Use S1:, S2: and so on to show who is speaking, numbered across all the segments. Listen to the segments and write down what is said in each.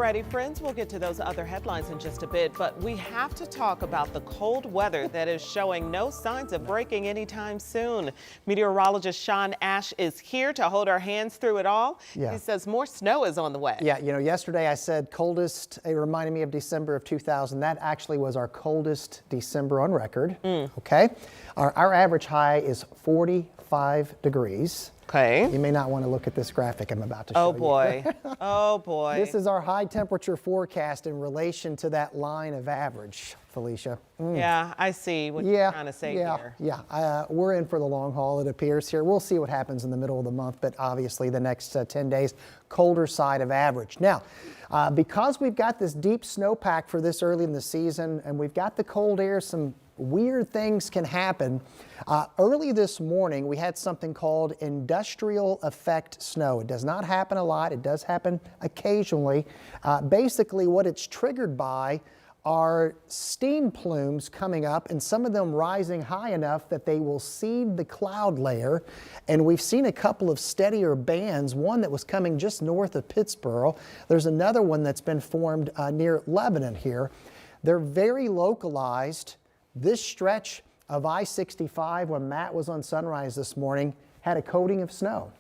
S1: Alrighty, friends, we'll get to those other headlines in just a bit, but we have to talk about the cold weather that is showing no signs of breaking anytime soon. Meteorologist Sean Ash is here to hold our hands through it all.
S2: Yeah.
S1: He says more snow is on the way.
S2: Yeah, yesterday I said coldest. It reminded me of December of 2000. That actually was our coldest December on record. Okay. Our average high is 45 degrees.
S1: Okay.
S2: You may not want to look at this graphic I'm about to show you.
S1: Oh boy. Oh boy.
S2: This is our high temperature forecast in relation to that line of average, Felicia.
S1: Yeah, I see what you're trying to say here.
S2: Yeah, we're in for the long haul, it appears here. We'll see what happens in the middle of the month, but obviously the next 10 days, colder side of average. Now, because we've got this deep snowpack for this early in the season, and we've got the cold air, some weird things can happen. Early this morning, we had something called industrial effect snow. It does not happen a lot. It does happen occasionally. Basically, what it's triggered by are steam plumes coming up, and some of them rising high enough that they will seed the cloud layer. And we've seen a couple of steadier bands, one that was coming just north of Pittsburgh. There's another one that's been formed near Lebanon here. They're very localized. This stretch of I-65, when Matt was on Sunrise this morning, had a coating of snow.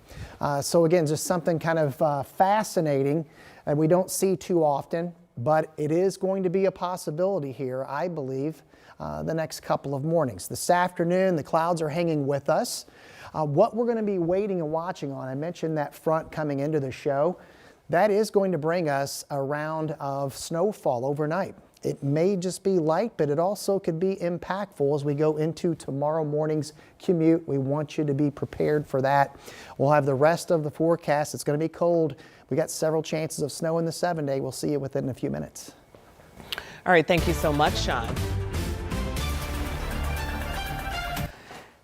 S2: So again, just something kind of fascinating and we don't see too often, but it is going to be a possibility here, I believe, the next couple of mornings. This afternoon, the clouds are hanging with us. What we're going to be waiting and watching on, I mentioned that front coming into the show, that is going to bring us a round of snowfall overnight. It may just be light, but it also could be impactful as we go into tomorrow morning's commute. We want you to be prepared for that. We'll have the rest of the forecast. It's going to be cold. We got several chances of snow in the 7-day. We'll see you within a few minutes.
S1: All right, thank you so much, Sean.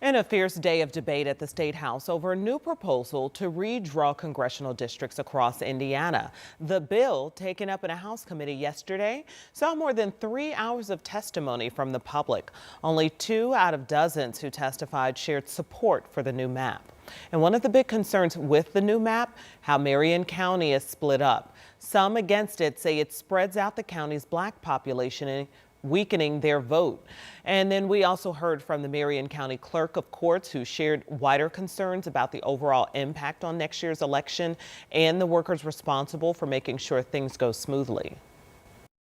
S1: In a fierce day of debate at the State House over a new proposal to redraw congressional districts across Indiana. The bill, taken up in a House committee yesterday, saw more than 3 hours of testimony from the public. Only 2 out of dozens who testified shared support for the new map. And one of the big concerns with the new map, how Marion County is split up. Some against it say it spreads out the county's black population, weakening their vote. And then we also heard from the Marion County Clerk of Courts, who shared wider concerns about the overall impact on next year's election and the workers responsible for making sure things go smoothly.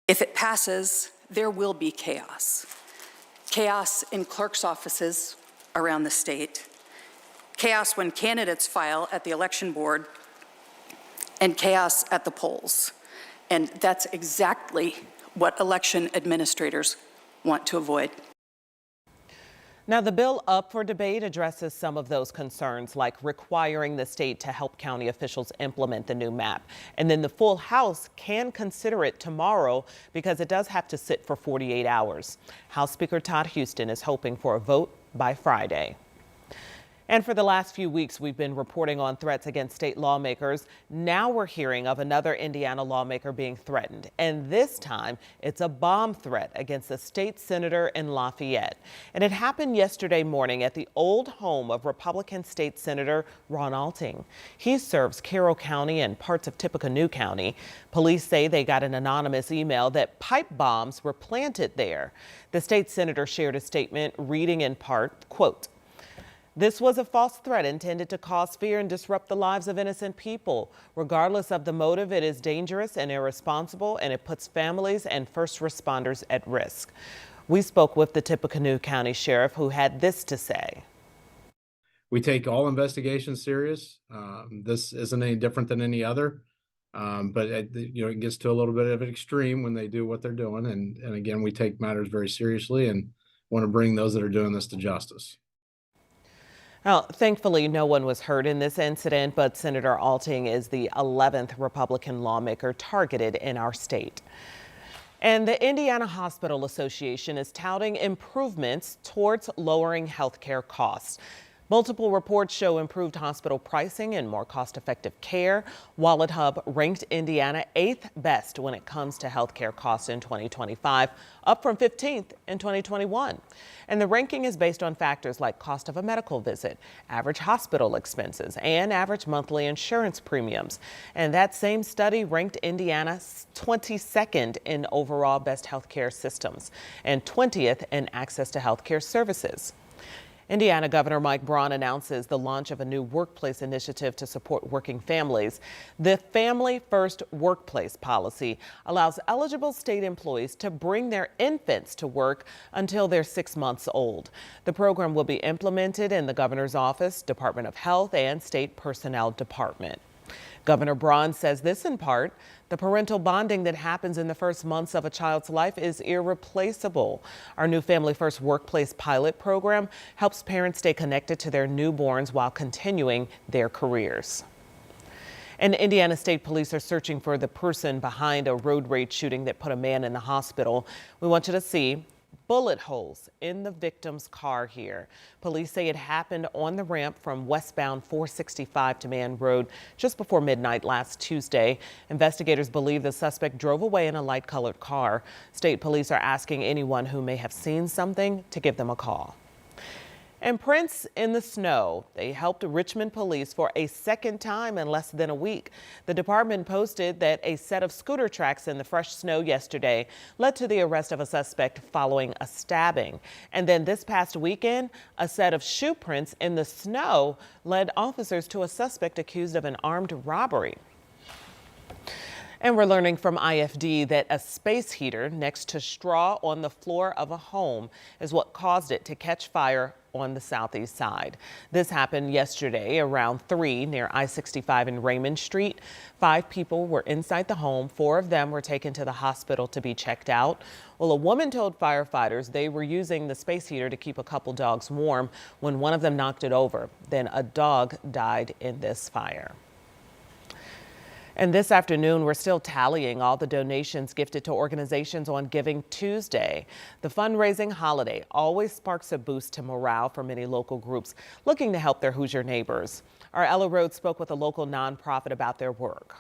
S3: If it passes, there will be chaos. Chaos in clerks' offices around the state, chaos when candidates file at the election board, and chaos at the polls. And that's exactly what election administrators want to avoid.
S1: Now, the bill up for debate addresses some of those concerns, like requiring the state to help county officials implement the new map. And then the full House can consider it tomorrow because it does have to sit for 48 hours. House Speaker Todd Huston is hoping for a vote by Friday. And for the last few weeks, we've been reporting on threats against state lawmakers. Now we're hearing of another Indiana lawmaker being threatened. And this time, it's a bomb threat against a state senator in Lafayette. And it happened yesterday morning at the old home of Republican State Senator Ron Alting. He serves Carroll County and parts of Tippecanoe County. Police say they got an anonymous email that pipe bombs were planted there. The state senator shared a statement reading in part, quote, "This was a false threat intended to cause fear and disrupt the lives of innocent people. Regardless of the motive, it is dangerous and irresponsible, and it puts families and first responders at risk." We spoke with the Tippecanoe County Sheriff, who had this to say.
S4: We take all investigations serious. This isn't any different than any other, but it gets to a little bit of an extreme when they do what they're doing. And again, we take matters very seriously and want to bring those that are doing this to justice.
S1: Well, thankfully, no one was hurt in this incident, but Senator Alting is the 11th Republican lawmaker targeted in our state. And the Indiana Hospital Association is touting improvements towards lowering health care costs. Multiple reports show improved hospital pricing and more cost-effective care. Wallet Hub ranked Indiana 8th best when it comes to healthcare costs in 2025, up from 15th in 2021. And the ranking is based on factors like cost of a medical visit, average hospital expenses, and average monthly insurance premiums. And that same study ranked Indiana 22nd in overall best healthcare systems and 20th in access to healthcare services. Indiana Governor Mike Braun announces the launch of a new workplace initiative to support working families. The Family First Workplace policy allows eligible state employees to bring their infants to work until they're 6 months old. The program will be implemented in the governor's office, Department of Health, and State Personnel Department. Governor Braun says this in part, the parental bonding that happens in the first months of a child's life is irreplaceable. Our new Family First Workplace pilot program helps parents stay connected to their newborns while continuing their careers. And Indiana State Police are searching for the person behind a road rage shooting that put a man in the hospital. We want you to see bullet holes in the victim's car here. Police say it happened on the ramp from westbound 465 to Man Road just before midnight last Tuesday. Investigators believe the suspect drove away in a light-colored car. State police are asking anyone who may have seen something to give them a call. And prints in the snow. They helped Richmond police for a second time in less than a week. The department posted that a set of scooter tracks in the fresh snow yesterday led to the arrest of a suspect following a stabbing. And then this past weekend, a set of shoe prints in the snow led officers to a suspect accused of an armed robbery. And we're learning from IFD that a space heater next to straw on the floor of a home is what caused it to catch fire on the southeast side. This happened yesterday around 3 near I-65 and Raymond Street. 5 people were inside the home. 4 of them were taken to the hospital to be checked out. Well, a woman told firefighters they were using the space heater to keep a couple dogs warm when one of them knocked it over. Then a dog died in this fire. And this afternoon, we're still tallying all the donations gifted to organizations on Giving Tuesday. The fundraising holiday always sparks a boost to morale for many local groups looking to help their Hoosier neighbors. Our Ella Rhodes spoke with a local nonprofit about their work.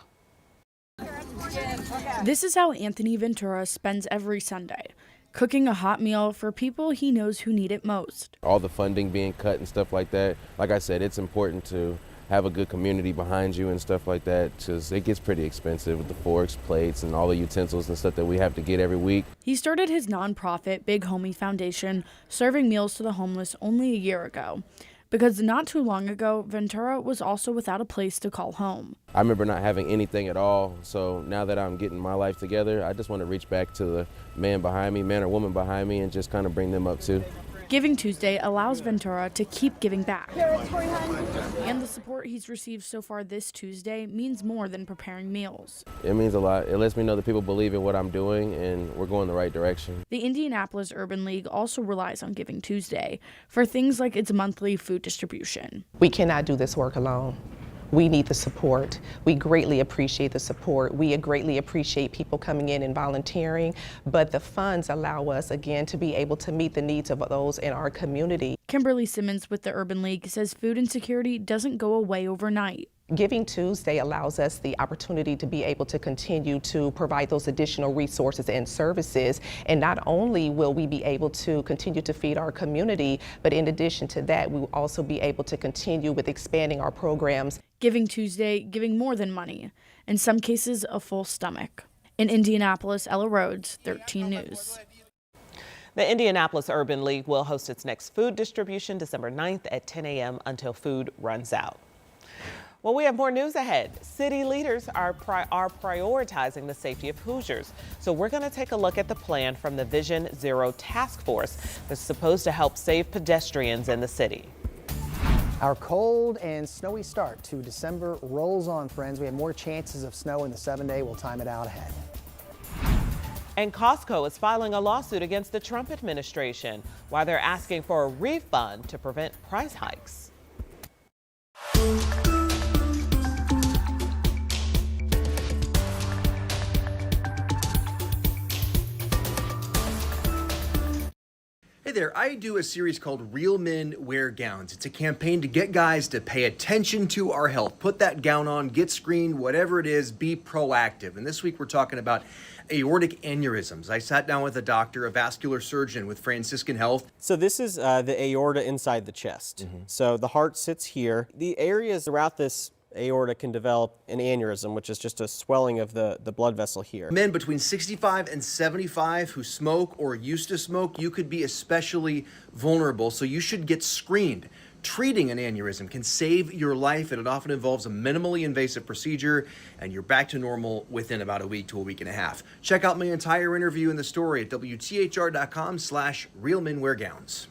S5: This is how Anthony Ventura spends every Sunday, cooking a hot meal for people he knows who need it most.
S6: All the funding being cut and stuff like that, like I said, it's important to have a good community behind you and stuff like that, because it gets pretty expensive with the forks, plates, and all the utensils and stuff that we have to get every week.
S5: He started his nonprofit, Big Homie Foundation, serving meals to the homeless only a year ago. Because not too long ago, Ventura was also without a place to call home.
S6: I remember not having anything at all, so now that I'm getting my life together, I just want to reach back to the man behind me, man or woman behind me, and just kind of bring them up too.
S5: Giving Tuesday allows Ventura to keep giving back. And the support he's received so far this Tuesday means more than preparing meals.
S6: It means a lot. It lets me know that people believe in what I'm doing and we're going the right direction.
S5: The Indianapolis Urban League also relies on Giving Tuesday for things like its monthly food distribution.
S7: We cannot do this work alone. We need the support. We greatly appreciate the support. We greatly appreciate people coming in and volunteering, but the funds allow us, again, to be able to meet the needs of those in our community.
S5: Kimberly Simmons with the Urban League says food insecurity doesn't go away overnight.
S7: Giving Tuesday allows us the opportunity to be able to continue to provide those additional resources and services. And not only will we be able to continue to feed our community, but in addition to that, we will also be able to continue with expanding our programs.
S5: Giving Tuesday giving more than money, in some cases a full stomach. In Indianapolis, Ella Rhodes, 13 News.
S1: The Indianapolis Urban League will host its next food distribution December 9th at 10 a.m. until food runs out. Well, we have more news ahead. City leaders are prioritizing the safety of Hoosiers. So we're going to take a look at the plan from the Vision Zero Task Force that's supposed to help save pedestrians in the city.
S2: Our cold and snowy start to December rolls on, friends. We have more chances of snow in the 7-day. We'll time it out ahead.
S1: And Costco is filing a lawsuit against the Trump administration while they're asking for a refund to prevent price hikes.
S8: Hey there, I do a series called Real Men Wear Gowns. It's a campaign to get guys to pay attention to our health. Put that gown on, get screened, whatever it is, be proactive. And this week we're talking about aortic aneurysms. I sat down with a doctor, a vascular surgeon with Franciscan Health.
S9: So this is the aorta inside the chest. So the heart sits here. The areas throughout this aorta can develop an aneurysm, which is just a swelling of the blood vessel here.
S8: Men between 65 and 75 who smoke or used to smoke, you could be especially vulnerable, so you should get screened. Treating an aneurysm can save your life, and it often involves a minimally invasive procedure, and you're back to normal within about a week to a week and a half. Check out my entire interview and the story at WTHR.com/realmenweargowns.